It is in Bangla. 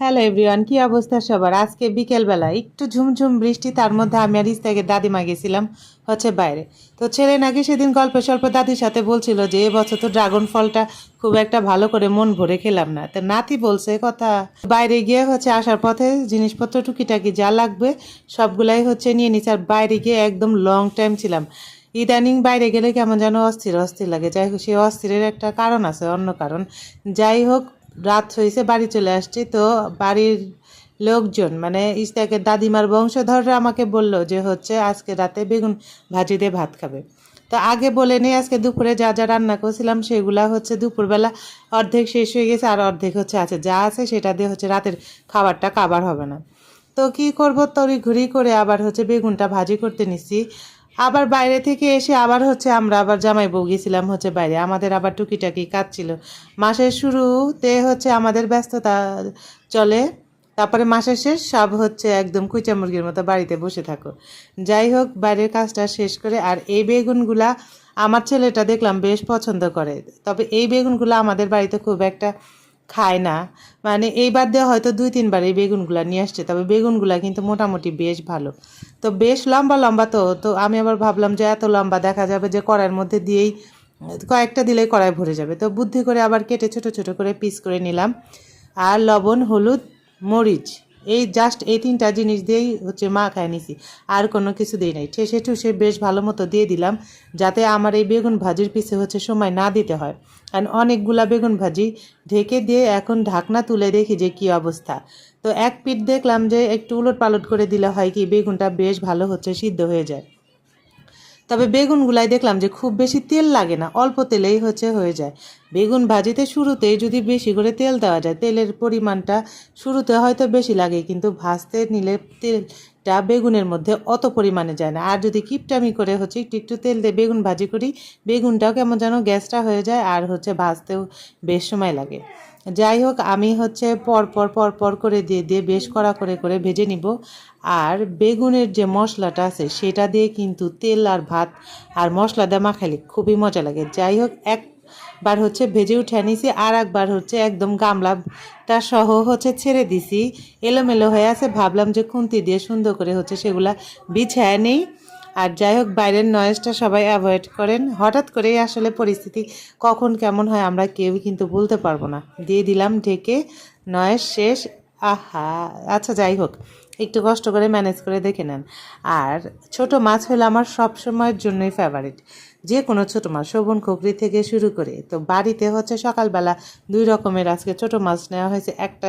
হ্যালো এভরিওয়ান, কি অবস্থা সবার? আজকে বিকেলবেলা একটু ঝুমঝুম বৃষ্টি, তার মধ্যে আমি আর ইস্তাকে দাদিমা গেছিলাম বাইরে। তো ছেলে নাকি সেদিন গল্প স্বল্প দাদির সাথে বলছিল যে এবছর তো ড্রাগন ফলটা খুব একটা ভালো করে মন ভরে খেলাম না। তো নাতি বলছে কথা, বাইরে গিয়ে আসার পথে জিনিসপত্র টুকিটাকি যা লাগবে সবগুলাই নিয়ে নিচ্ছে। আর বাইরে গিয়ে একদম লং টাইম ছিলাম। ইদানিং বাইরে গেলে কেমন যেন অস্থির অস্থির লাগে। যাই হোক, সেই অস্থিরের একটা কারণ আছে, অন্য কারণ। যাই হোক, রাত হয়েছে, বাড়ি চলে আসছি। তো বাড়ির লোকজন মানে ইস্তাকের দাদিমার বংশধররা আমাকে বলল যে আজকে রাতে বেগুন ভাজি দিয়ে ভাত খাবে। তো আগে বলে নেই, আজকে দুপুরে যা যা রান্না করছিলাম সেগুলা দুপুরবেলা অর্ধেক শেষ হয়ে গেছে, আর অর্ধেক আছে যা আছে সেটা দিয়ে রাতের খাবারটা কাবার হবে না। তো কি করব, তড়িঘড়ি করে আবার বেগুনটা ভাজি করতে নিছি। আবার বাইরে থেকে এসে আবার আমরা আবার জামাই বউ গেছিলাম বাইরে। আমাদের আবার টুকিটাকি কাজ ছিল। মাসের শুরুতে আমাদের ব্যস্ততা চলে, তারপরে মাসের শেষ সব একদম কুইচা মুরগির মতো বাড়িতে বসে থাকো। যাই হোক, বাইরের কাজটা শেষ করে আর এই বেগুনগুলা আমার ছেলেটা দেখলাম বেশ পছন্দ করে। তবে এই বেগুনগুলো আমাদের বাড়িতে খুব একটা খায় না, মানে এইবার দিয়ে হয়তো 2-3 বার এই বেগুনগুলা নিয়ে আসছে। তবে বেগুনগুলা কিন্তু মোটামুটি বেশ ভালো। তো বেশ লম্বা লম্বা। তো তো আমি আবার ভাবলাম যে এত লম্বা দেখা যাবে যে কড়াইয়ের মধ্যে দিয়েই কয়েকটা দিলেই কড়াই ভরে যাবে। তো বুদ্ধি করে আবার কেটে ছোট ছোট করে পিস করে নিলাম। আর লবণ, হলুদ, মরিচ, এই জাস্ট এই 3টা জিনিস দিয়েই মাখায় নিছি। আর কোনো কিছু দিই নাই। ঠেসে ঠুসে বেশ ভালো মতো দিয়ে দিলাম, যাতে আমার এই বেগুন ভাজির পিছে সময় না দিতে হয়। কারণ অনেকগুলা বেগুন ভাজি ঢেকে দিয়ে এখন ঢাকনা তুলে দেখি যে কী অবস্থা। তো এক পিঠ দেখলাম যে একটু উলট পালট করে দিলে হয় কি, বেগুনটা বেশ ভালো সিদ্ধ হয়ে যায়। তবে বেগুনগুলাই দেখলাম যে খুব বেশি তেল লাগে না, অল্প তেলেই হয়ে যায়। বেগুন ভাজিতে শুরুতেই যদি বেশি করে তেল দেওয়া যায়, তেলের পরিমাণটা শুরুতে হয়তো বেশি লাগে, কিন্তু ভাজতে নিলে তেলটা বেগুনের মধ্যে অত পরিমাণে যায় না। আর যদি কিপটামি করে একটু একটু তেল দিয়ে বেগুন ভাজি করি, বেগুনটাও কেমন যেন গ্যাসটা হয়ে যায়, আর ভাজতেও বেশ সময় লাগে। যাই হোক, আমি পর পর পর পর করে দিয়ে দিয়ে বেশ কড়া করে করে ভেজে নিব। আর বেগুনের যে মশলাটা আছে সেটা দিয়ে কিন্তু তেল আর ভাত আর মশলা দিয়ে মাখাইলে খুবই মজা লাগে। যাই হোক, একবার ভেজে উঠে নিছি, আর একবার একদম গামলাটা সহ ছেড়ে দিছি। এলোমেলো হয়ে আছে, ভাবলাম যে খুন্তি দিয়ে সুন্দর করে সেগুলা বিছায় নেই। আর যাই হোক, বাইরের নয়েজটা সবাই অ্যাভয়েড করেন। হঠাৎ করেই আসলে পরিস্থিতি কখন কেমন হয় আমরা কেউ কিন্তু বলতে পারবো না। দিয়ে দিলাম ঢেকে, নয়েজ শেষ। আহা, আচ্ছা যাই হোক, একটু কষ্ট করে ম্যানেজ করে দেখে নেন। আর ছোট মাছ হলো আমার সব সময়ের জন্যই ফেভারিট। যে কোনো ছোট মাছ, শোভন খুকরি থেকে শুরু করে। তো বাড়িতে সকালবেলা 2 রকমের আজকে ছোট মাছ নেওয়া হয়েছে। একটা